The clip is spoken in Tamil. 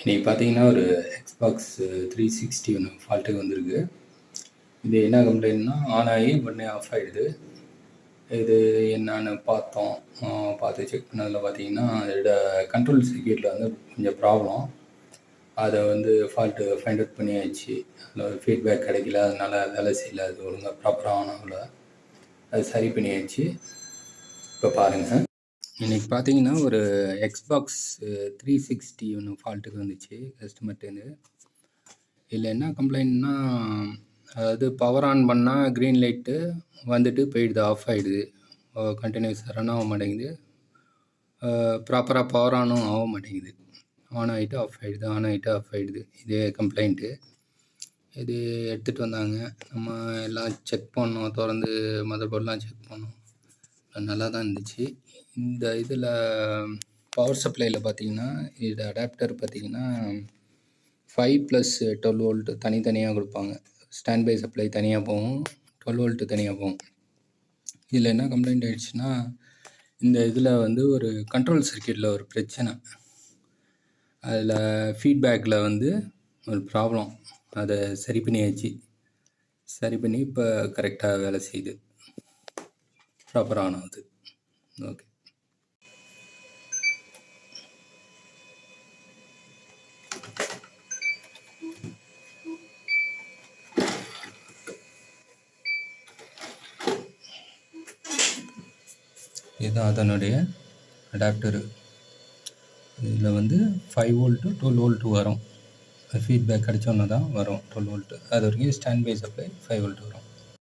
இன்றைக்கி பார்த்தீங்கன்னா ஒரு எக்ஸ்பாக்ஸ் 360 ஒன்று ஃபால்ட்டுக்கு வந்திருக்கு. இது என்ன கம்ப்ளைண்ட்னா ஆன் ஆகி உடனே ஆஃப் ஆகிடுது. இது என்னன்னு பார்த்தோம். பார்த்து செக் பண்ணதில் பார்த்தீங்கன்னா இதோட கண்ட்ரோல் சர்க்யூட்டில் வந்து கொஞ்சம் ப்ராப்ளம். அதை வந்து ஃபால்ட்டு ஃபைண்ட் அவுட் பண்ணியாச்சு. அதில் ஒரு ஃபீட்பேக் கிடைக்கல, அதனால் வேலை செய்யல, அது ஒழுங்காக ப்ராப்பராக ஆனதில் அது சரி பண்ணியாச்சு. இப்போ பாருங்கள், இன்றைக்கி பார்த்தீங்கன்னா ஒரு எக்ஸ்பாக்ஸ் 360 ஒன்று ஃபால்ட்டுக்கு வந்துச்சு கஸ்டமர்ட்டேருந்து. இதில் என்ன கம்ப்ளைண்ட்னா, அதாவது பவர் ஆன் பண்ணால் க்ரீன் லைட்டு வந்துட்டு போயிடுது, ஆஃப் ஆகிடுது, கண்டினியூஸ் ரன் ஆக மாட்டேங்குது, ப்ராப்பராக பவர் ஆனும் ஆக மாட்டேங்குது, ஆன் ஆகிட்டு ஆஃப் ஆகிடுது, ஆன் ஆகிட்டு ஆஃப் ஆகிடுது. இதே கம்ப்ளைண்ட்டு. இது எடுத்துகிட்டு வந்தாங்க, நம்ம எல்லாம் செக் பண்ணோம், திறந்து மதர் போர்டெலாம் செக் பண்ணோம், நல்லா தான் இருந்துச்சு. இந்த இதில் பவர் சப்ளையில் பார்த்தீங்கன்னா, இது அடாப்டர் பார்த்தீங்கன்னா 5+12 வோல்ட் தனித்தனியாக கொடுப்பாங்க. ஸ்டாண்ட் பை சப்ளை தனியாக போகும், 12 வோல்ட்டு தனியாக போகும். இதில் என்ன கம்ப்ளைண்ட் ஆகிடுச்சுன்னா, இந்த இதில் வந்து ஒரு கண்ட்ரோல் சர்க்யூட்டில் ஒரு பிரச்சனை, அதில் ஃபீட்பேக்கில் வந்து ஒரு ப்ராப்ளம். அதை சரி பண்ணியாச்சு. சரி பண்ணி இப்போ கரெக்டாக வேலை செய்யுது, ப்ராப்பராக ஆனது. ஓகே. இதுதான் அதனுடைய அடாப்டரு. இதில் வந்து 5 வோல்ட்டு 12 வோல்ட்டு வரும். ஃபீட்பேக் கிடைச்சோன்னு தான் வரும் 12 வோல்ட்டு. அது வரைக்கும் ஸ்டாண்ட் பை சப்ளை 5 வோல்ட் வரும்.